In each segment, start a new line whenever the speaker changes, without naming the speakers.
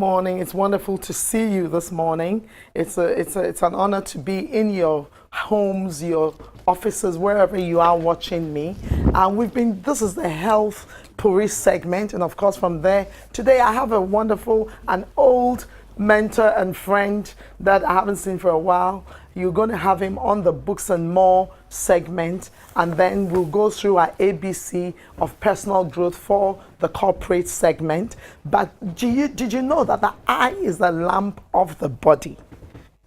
morning. It's wonderful to see you this morning. It's an honor to be in your homes, your offices, wherever you are watching me. This is the health Puri segment, and of course from there, today I have a wonderful and old mentor and friend that I haven't seen for a while. You're going to have him on the Books and More segment, and then we'll go through our ABC of personal growth for the corporate segment. But did you know that the eye is the lamp of the body?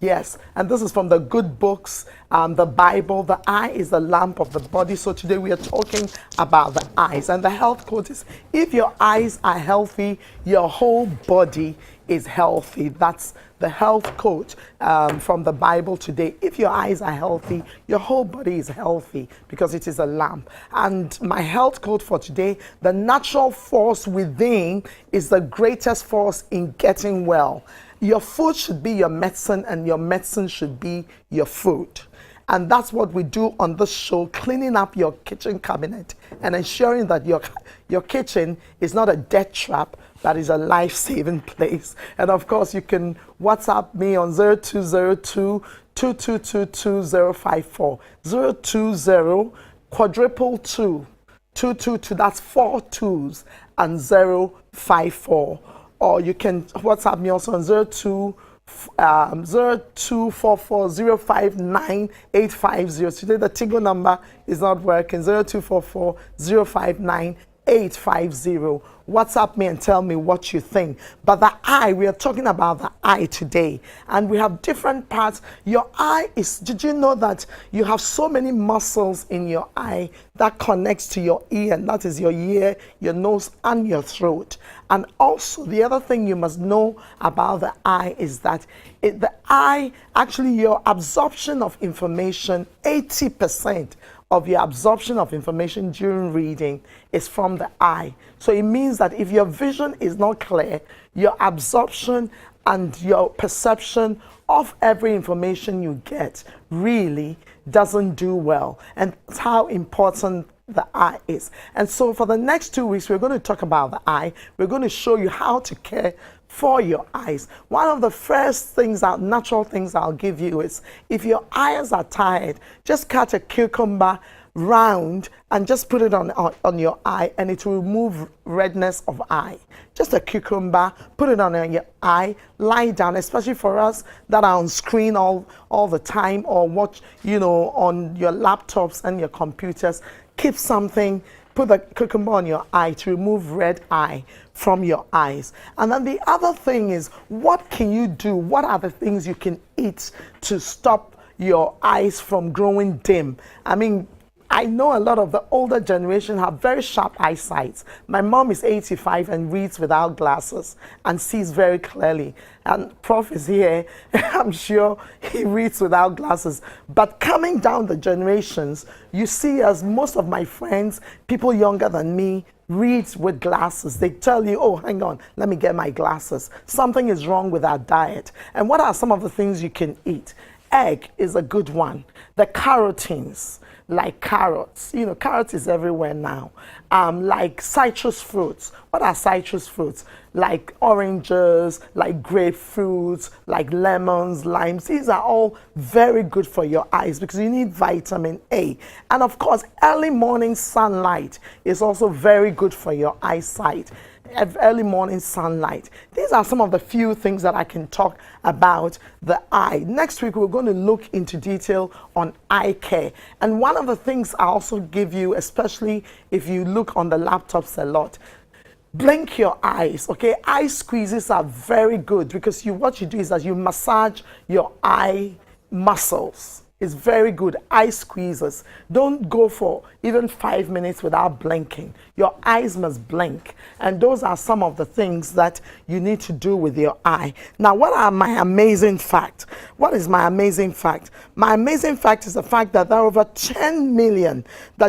Yes, and this is from the good books, the Bible. The eye is the lamp of the body. So today we are talking about the eyes. And the health quote is, if your eyes are healthy, your whole body is healthy. That's the health quote from the Bible today. If your eyes are healthy, your whole body is healthy because it is a lamp. And my health quote for today, the natural force within is the greatest force in getting well. Your food should be your medicine, and your medicine should be your food. And that's what we do on this show, cleaning up your kitchen cabinet and ensuring that your kitchen is not a death trap, but is a life-saving place. And of course, you can WhatsApp me on 0202 2222 020 quadruple 222, that's 4 2s and 054. Or you can WhatsApp me also on 0244059850. Today the Tigo number is not working. 0244059850. WhatsApp me and tell me what you think. But the eye, we are talking about the eye today, and we have different parts. Your eye is, did you know that you have so many muscles in your eye that connects to your ear, and that is your ear, your nose, and your throat. And also the other thing you must know about the eye is that the eye, actually your absorption of information, 80% of your absorption of information during reading is from the eye. So it means that if your vision is not clear, your absorption and your perception of every information you get really doesn't do well. And that's how important the eye is. And so for the next 2 weeks, we're going to talk about the eye. We're going to show you how to care for your eyes. One of the first things, natural things I'll give you is, if your eyes are tired, just cut a cucumber round and just put it on your eye, and it will remove redness of eye. Just a cucumber, put it on your eye, lie down, especially for us that are on screen all the time, or watch, on your laptops and your computers. Keep something, put the cucumber on your eye to remove red eye from your eyes. And then the other thing is, what can you do? What are the things you can eat to stop your eyes from growing dim? I mean, I know a lot of the older generation have very sharp eyesight. My mom is 85 and reads without glasses and sees very clearly. And Prof is here, I'm sure he reads without glasses. But coming down the generations, you see, as most of my friends, people younger than me, reads with glasses. They tell you, oh, hang on, let me get my glasses. Something is wrong with our diet. And what are some of the things you can eat? Egg is a good one. The carotenes, like carrots. Carrots is everywhere now. Like citrus fruits. What are citrus fruits? Like oranges, like grapefruits, like lemons, limes. These are all very good for your eyes because you need vitamin A. And of course, early morning sunlight is also very good for your eyesight. Early morning sunlight. These are some of the few things that I can talk about the eye. Next week, we're going to look into detail on eye care. And one of the things I also give you, especially if you look on the laptops a lot, blink your eyes, okay? Eye squeezes are very good because what you do is that you massage your eye muscles. It's very good. Eye squeezes. Don't go for even 5 minutes without blinking. Your eyes must blink. And those are some of the things that you need to do with your eye. Now, what are my amazing facts? What is my amazing fact? My amazing fact is the fact that there are over 10 million.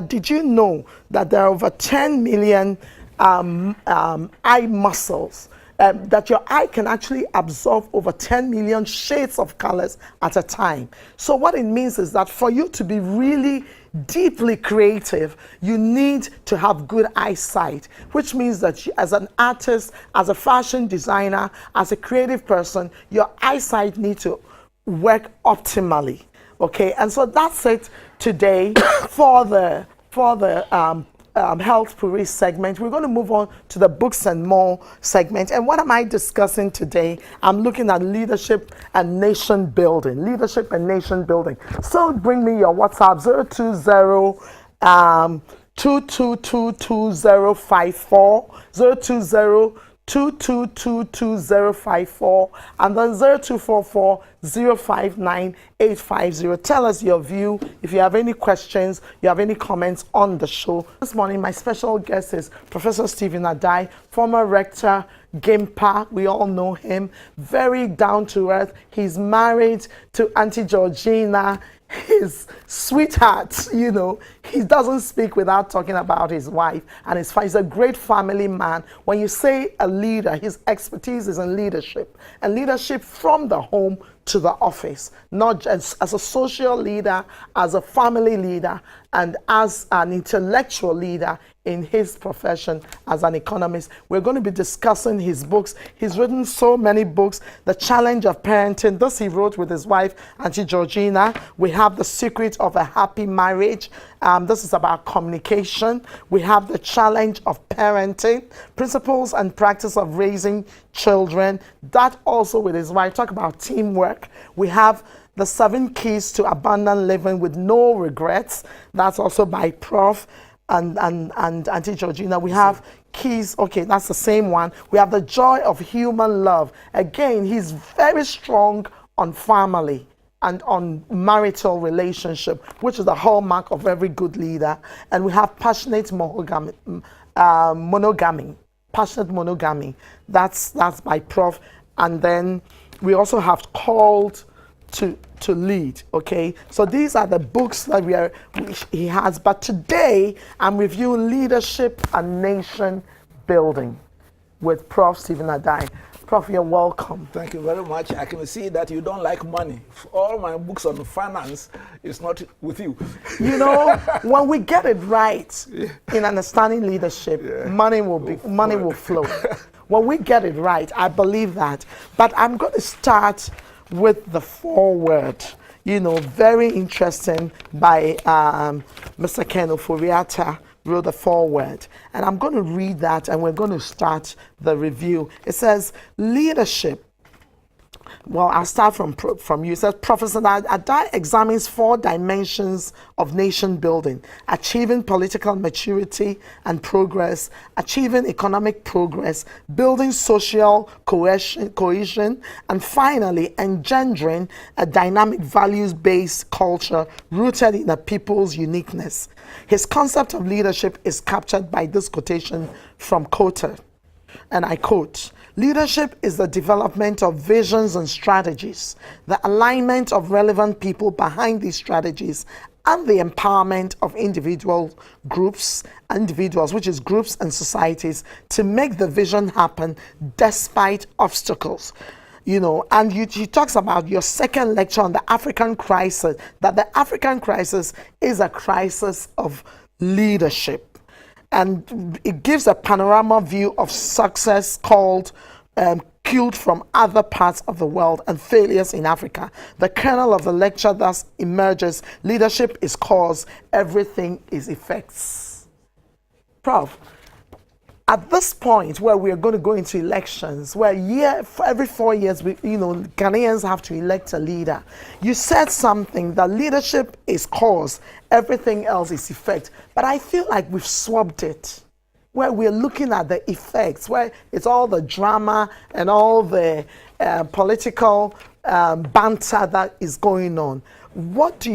Did you know that there are over 10 million eye muscles? That your eye can actually absorb over 10 million shades of colors at a time. So what it means is that for you to be really deeply creative, you need to have good eyesight, which means that you, as an artist, as a fashion designer, as a creative person, your eyesight needs to work optimally. Okay, and so that's it today for the health puri segment. We're going to move on to the books and more segment. And what am I discussing today? I'm looking at leadership and nation building. Leadership and nation building. So bring me your WhatsApp 020 22222054 020 22222054 and then 0244 059 850. Tell us your view. If you have any questions, you have any comments on the show. This morning, my special guest is Professor Stephen Adei, former rector, Gimpa. We all know him. Very down to earth. He's married to Auntie Georgina, his sweetheart. You know, he doesn't speak without talking about his wife and his he's a great family man. When you say a leader, his expertise is in leadership, and leadership from the home to the office, not just as a social leader, as a family leader, and as an intellectual leader in his profession as an economist. We're going to be discussing his books. He's written so many books. The Challenge of Parenting, this he wrote with his wife, Auntie Georgina. We have The Secret of a Happy Marriage. This is about communication. We have The Challenge of Parenting, Principles and Practice of Raising Children. That also with his wife, talk about teamwork. We have The 7 Keys to Abundant Living with No Regrets. That's also by Prof. and Auntie Georgina. We have Keys, okay, that's the same one. We have The Joy of Human Love. Again, he's very strong on family and on marital relationship, which is the hallmark of every good leader. And we have Passionate Monogamy. Passionate Monogamy. That's by Prof. And then we also have Called to Lead. Okay, so these are the books that he has. But today I'm reviewing Leadership and Nation Building with Prof. Stephen Adei. Prof, you're welcome.
Thank you very much. I can see that you don't like money. All my books on finance is not with you.
You know, when we get it right in understanding leadership, money will flow. When we get it right, I believe that. But I'm going to start with the foreword. You know, very interesting by Mr. Ken Oforiatta wrote the foreword. And I'm going to read that and we're going to start the review. It says, leadership. Well, I'll start from you. It says, Professor Adei examines 4 dimensions of nation building: achieving political maturity and progress, achieving economic progress, building social cohesion, and finally, engendering a dynamic values-based culture rooted in a people's uniqueness. His concept of leadership is captured by this quotation from Cotter, and I quote, "Leadership is the development of visions and strategies, the alignment of relevant people behind these strategies, and the empowerment of individuals, which is groups and societies, to make the vision happen despite obstacles." You know, and he talks about your second lecture on the African crisis, that the African crisis is a crisis of leadership. And it gives a panorama view of success called cued from other parts of the world and failures in Africa. The kernel of the lecture thus emerges: leadership is cause, everything is effects. Prof, at this point where we are going to go into elections, where every 4 years, Ghanaians have to elect a leader, you said something that leadership is cause, everything else is effect. But I feel like we've swapped it, where we're looking at the effects, where it's all the drama and all the political banter that is going on. What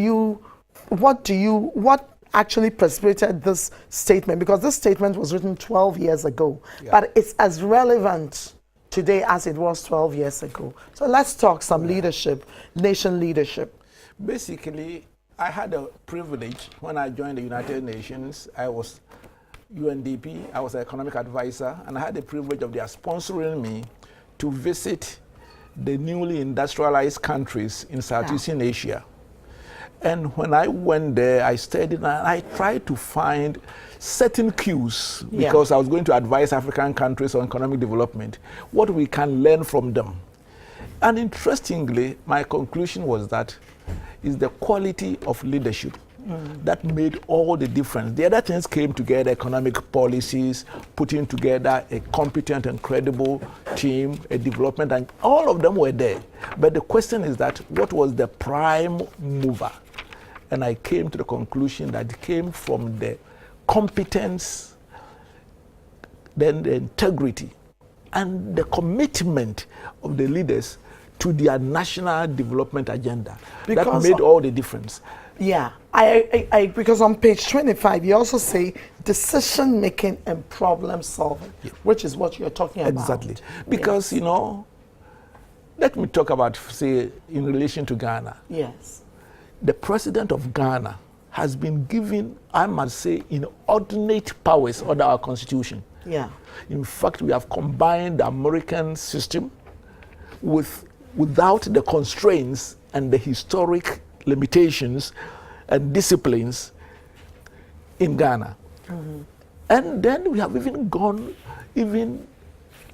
actually precipitated this statement? Because this statement was written 12 years ago, but it's as relevant today as it was 12 years ago. So let's talk some leadership, nation leadership.
Basically, I had a privilege when I joined the United Nations. I was UNDP, I was an economic advisor, and I had the privilege of their sponsoring me to visit the newly industrialized countries in Southeastern Asia. And when I went there, I studied and I tried to find certain cues because I was going to advise African countries on economic development, what we can learn from them. And interestingly, my conclusion was that is the quality of leadership that made all the difference. The other things came together, economic policies, putting together a competent and credible team, a development, and all of them were there. But the question is that what was the prime mover? And I came to the conclusion that it came from the competence, then the integrity, and the commitment of the leaders to their national development agenda. That made all the difference.
Yeah, I because on page 25 you also say decision making and problem solving, which is what you're talking about.
Exactly. Because, you know, let me talk about, say, in relation to Ghana.
Yes.
The president of Ghana has been given, I must say, inordinate powers under our constitution.
Yeah.
In fact, we have combined the American system without the constraints and the historic limitations and disciplines in Ghana. And then we have even gone in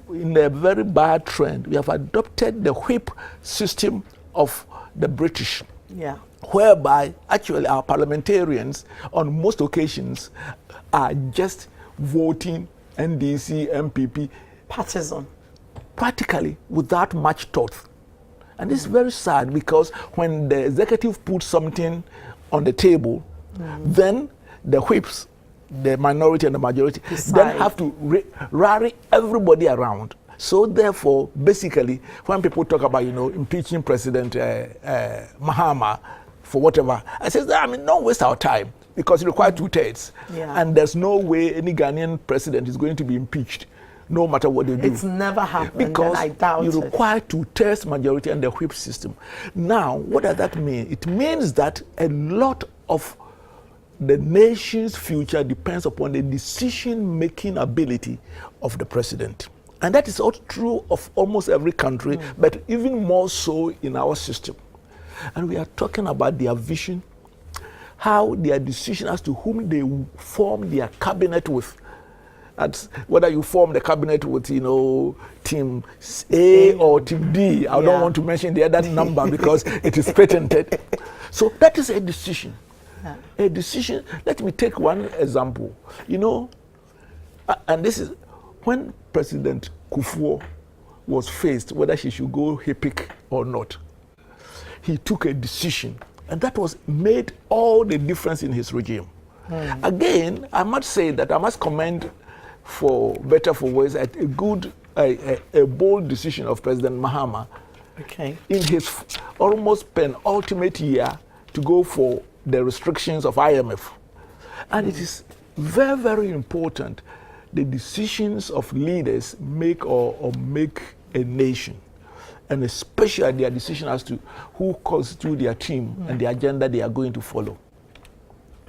a very bad trend. We have adopted the whip system of the British.
Yeah.
Whereby actually our parliamentarians on most occasions are just voting NDC, MPP.
Partisan.
Practically without much thought. And this is very sad because when the executive puts something on the table, then the whips, the minority and the majority, then have to rally everybody around. So therefore, basically, when people talk about, you know, impeaching President Mahama for whatever, I say, I mean, don't waste our time because it requires 2/3.
Yeah.
And there's no way any Ghanaian president is going to be impeached, no matter what they do.
It's never happened,
because
and I doubt
you require 2/3 majority and the whip system. Now, what does that mean? It means that a lot of the nation's future depends upon the decision-making ability of the president. And that is all true of almost every country, but even more so in our system. And we are talking about their vision, how their decision as to whom they form their cabinet with. That's whether you form the cabinet with, you know, team A or team D. I don't want to mention the other number because it is patented. So that is a decision. A decision. Let me take one example. You know, and this is when President Kufuor was faced whether she should go HIPIC or not. He took a decision, and that was made all the difference in his regime. Again, I must say that I must commend, for better for worse, a bold decision of President Mahama in his almost penultimate year to go for the restrictions of IMF. And it is very, very important the decisions of leaders make or make a nation, and especially their decision as to who constitute their team and the agenda they are going to follow.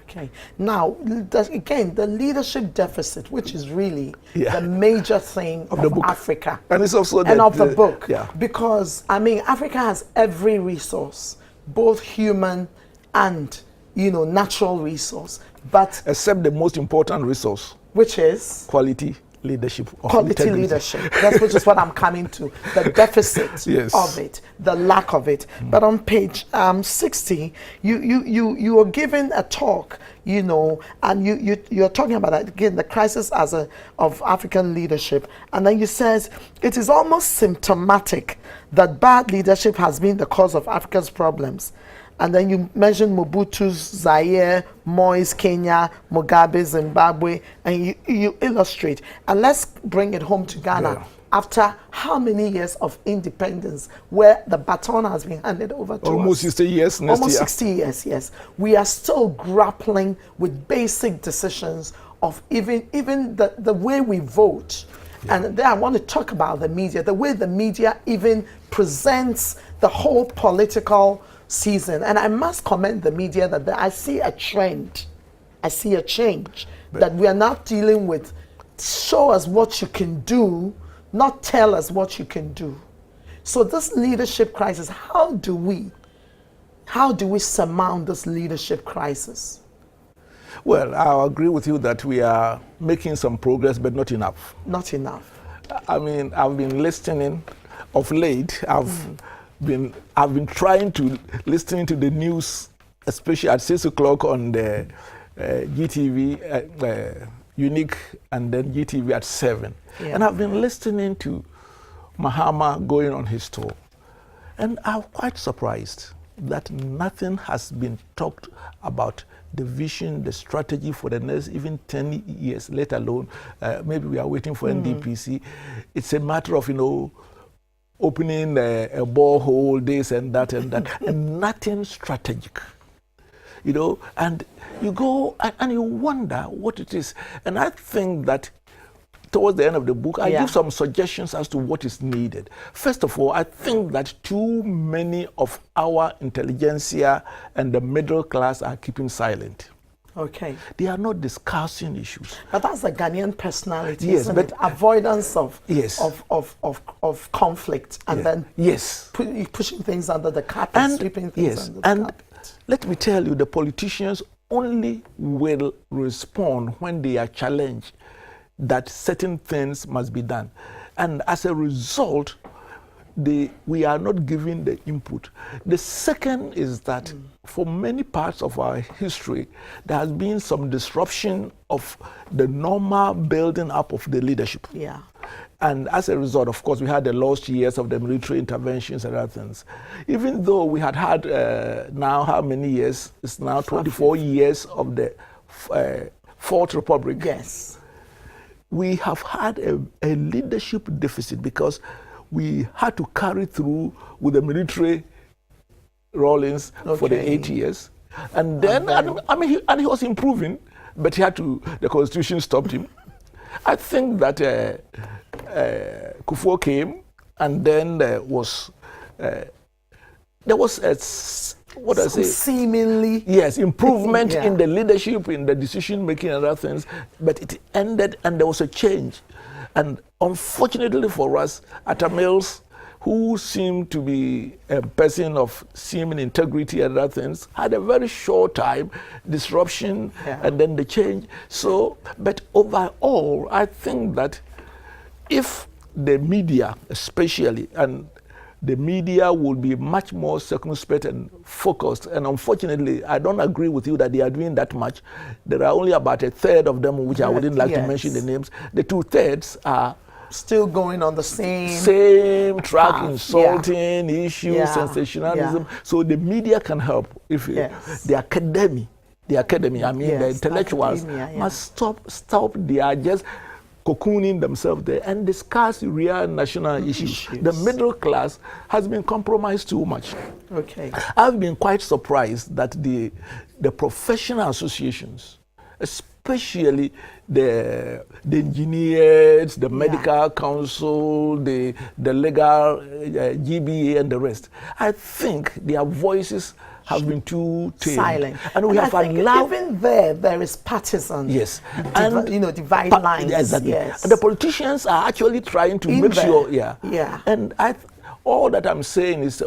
Okay. Now, again, the leadership deficit, which is really the major thing of Africa.
And it's also
the book.
Yeah.
Because, I mean, Africa has every resource, both human and, you know, natural resource. But
except the most important resource.
Which is?
Quality leadership.
Quality leadership. That's which is what I'm coming to. The deficit of it, the lack of it. But on page 60, you are given a talk, you know, and you're talking about again the crisis of African leadership, and then you says it is almost symptomatic that bad leadership has been the cause of Africa's problems. And then you mentioned Mobutu's Zaire, Moi's Kenya, Mugabe, Zimbabwe, and you illustrate. And let's bring it home to Ghana. Yeah. After how many years of independence where the baton has been handed over to us?
Almost 60 years next
Almost
year.
60 years, yes. We are still grappling with basic decisions of even the way we vote. Yeah. And then I want to talk about the media, the way the media even presents the whole political season. And I must commend the media that I see a trend. I see a change. That we are not dealing with show us what you can do, not tell us what you can do. So this leadership crisis, how do we How do we surmount this leadership crisis?
Well, I agree with you that we are making some progress, but not enough.
Not enough.
I mean, I've been listening of late. I've been trying to listen to the news, especially at 6 o'clock on the GTV, Unique, and then GTV at 7.
Yeah.
And I've been listening to Mahama going on his tour. And I'm quite surprised that nothing has been talked about the vision, the strategy for the next even 10 years, let alone maybe we are waiting for NDPC. It's a matter of, opening a borehole, this and that, and nothing strategic. And you go and you wonder what it is. And I think that towards the end of the book, I give some suggestions as to what is needed. First of all, I think that too many of our intelligentsia and the middle class are keeping silent.
Okay.
They are not discussing issues.
But that's the Ghanaian personality,
Yes,
isn't
but
it? Avoidance of
Yes.
of conflict, and then pushing things under the carpet, sweeping things under the carpet.
Let me tell you, the politicians only will respond when they are challenged that certain things must be done. And as a result, we are not giving the input. The second is that for many parts of our history, there has been some disruption of the normal building up of the leadership.
Yeah.
And as a result, of course, we had the lost years of the military interventions and other things. Even though we had now how many years? It's now 24 years of the Fourth Republic.
Yes.
We have had a leadership deficit because we had to carry through with the military rollings for the 8 yease. And then, he was improving, but the constitution stopped him. I think that Kufuor came, and then there was seemingly improvement in the leadership, in the decision making and other things, but it ended and there was a change. And unfortunately for us, Atta Mills, who seemed to be a person of seeming integrity and other things, had a very short time, disruption, and then the change. So, but overall, I think that if the media especially, and the media will be much more circumspect and focused. And unfortunately, I don't agree with you that they are doing that much. There are only about a third of them, which I wouldn't like to mention the names. The 2/3 are
still going on the same
track,
path.
insulting issues, sensationalism. So the media can help. If the academy, the intellectuals must stop. They are just cocooning themselves there and discuss real national issues. The middle class has been compromised too much.
Okay.
I've been quite surprised that the professional associations, especially the engineers, the medical council, the legal GBA and the rest, I think their voices have been too silent,
and we have allowed. Even there is partisan.
Yes,
and divide lines.
Exactly.
Yes,
and the politicians are actually trying to make sure.
Yeah.
And all that I'm saying is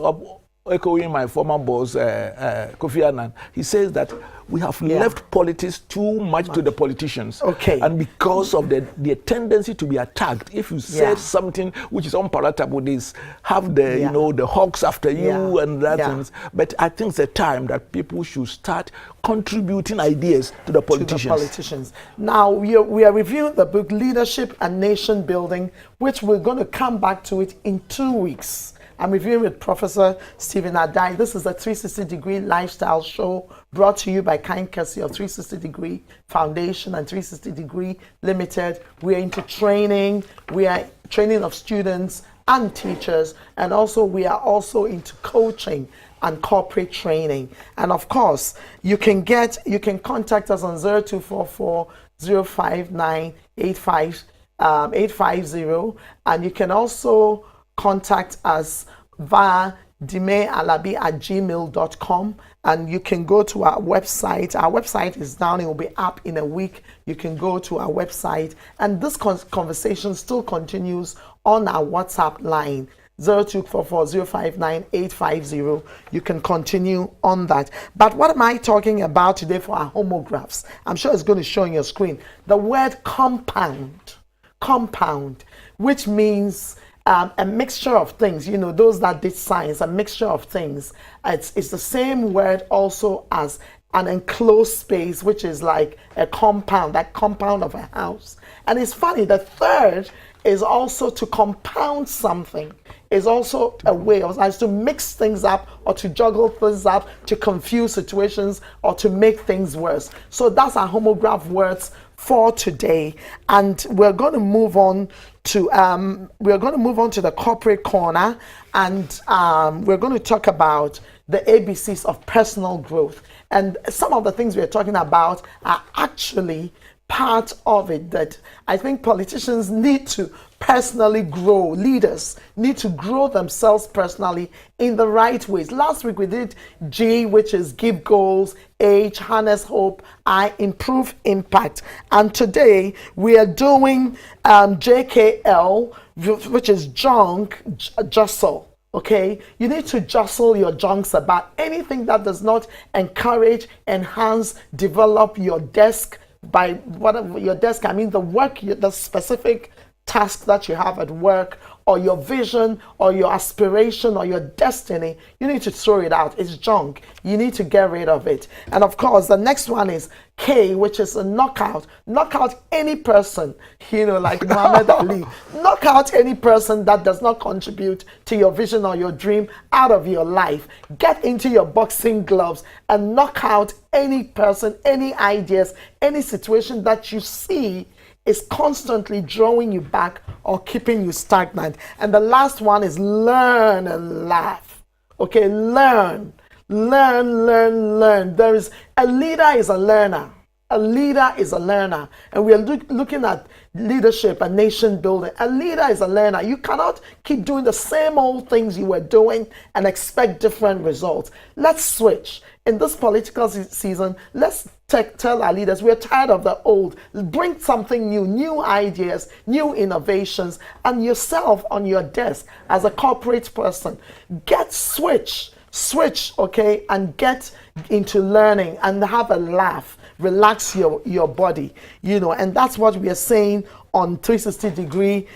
echoing my former boss, Kofi Annan. He says that we have left politics too much to the politicians.
Okay.
And because of the tendency to be attacked, if you said something which is unpalatable, this have the hawks after you and that things. But I think it's a time that people should start contributing ideas to the politicians.
Now we are reviewing the book Leadership and Nation Building, which we're going to come back to it in 2 weeks. I'm reviewing with Professor Stephen Adei. This is a 360-degree lifestyle show brought to you by kind courtesy of 360-degree Foundation and 360-degree Limited. We are into training. We are training of students and teachers, and also we are also into coaching and corporate training. And of course, you can contact us on 0244 059 850, and you can also contact us via dimealabi@gmail.com, and you can go to our website. Our website is down. It will be up in a week. You can go to our website, and this conversation still continues on our WhatsApp line 0244059850. You can continue on that. But what am I talking about today for our homographs? I'm sure it's going to show on your screen. The word compound, which means a mixture of things. You know, those that did science, a mixture of things. It's the same word also as an enclosed space, which is like a compound, that compound of a house. And it's funny, the third is also to compound something, is also a way of to mix things up or to juggle things up, to confuse situations or to make things worse. So that's our homograph words for today, and we're going to move on to the corporate corner, and we're going to talk about the ABCs of personal growth. And some of the things we're talking about are actually part of it, that I think politicians need to personally grow. Leaders need to grow themselves personally in the right ways. Last week we did G, which is give goals, H, harness hope, I, improve impact. And today we are doing JKL, which is junk, jostle. Okay, you need to jostle your junks about anything that does not encourage, enhance, develop your desk. By whatever your desk, I mean the work, the specific task that you have at work, or your vision, or your aspiration, or your destiny. You need to throw it out. It's junk. You need to get rid of it. And of course, the next one is K, which is a knockout. Knock out any person, you know, like Muhammad Ali. Knock out any person that does not contribute to your vision or your dream out of your life. Get into your boxing gloves and knock out any person, any ideas, any situation that you see is constantly drawing you back or keeping you stagnant. And the last one is learn and laugh. Okay, learn. There is a leader is a learner. A leader is a learner. And we are looking at leadership and nation building. A leader is a learner. You cannot keep doing the same old things you were doing and expect different results. Let's switch. In this political season, let's tell our leaders we're tired of the old. Bring something new, new ideas, new innovations, and yourself on your desk as a corporate person. Switch, okay, and get into learning and have a laugh. Relax your body, you know, and that's what we are saying on 360-degree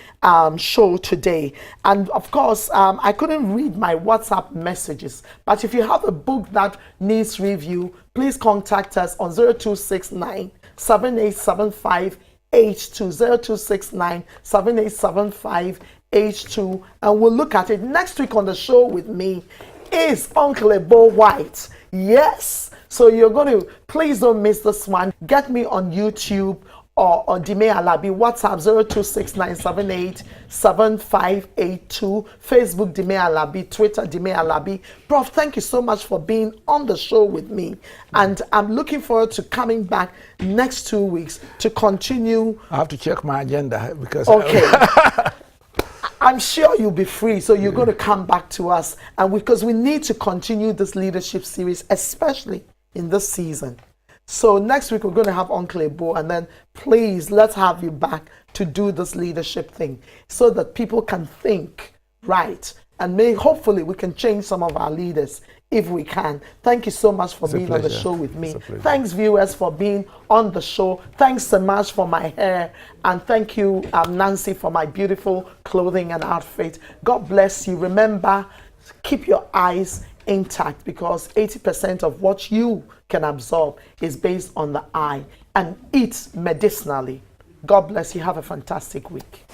show today. And of course, I couldn't read my WhatsApp messages, but if you have a book that needs review, please contact us on 0269 7875 H2, 0269 7875 H2, and we'll look at it. Next week on the show with me is Uncle Adei White. Yes. So you're going to, please don't miss this one. Get me on YouTube or on Adei Alabi, WhatsApp 0269787582, Facebook Adei Alabi, Twitter Adei Alabi. Prof, thank you so much for being on the show with me. And I'm looking forward to coming back next 2 weeks to continue.
I have to check my agenda because...
Okay. I'm sure you'll be free, so you're going to come back to us, and because we need to continue this leadership series, especially in this season. So next week we're going to have Uncle Adei, and then please let's have you back to do this leadership thing so that people can think right, and hopefully we can change some of our leaders if we can. Thank you so much for being on the show with me. Thanks viewers for being on the show. Thanks Samaj for my hair, and thank you Nancy for my beautiful clothing and outfit. God bless you. Remember, keep your eyes intact, because 80% of what you can absorb is based on the eye, and eat medicinally. God bless you. Have a fantastic week.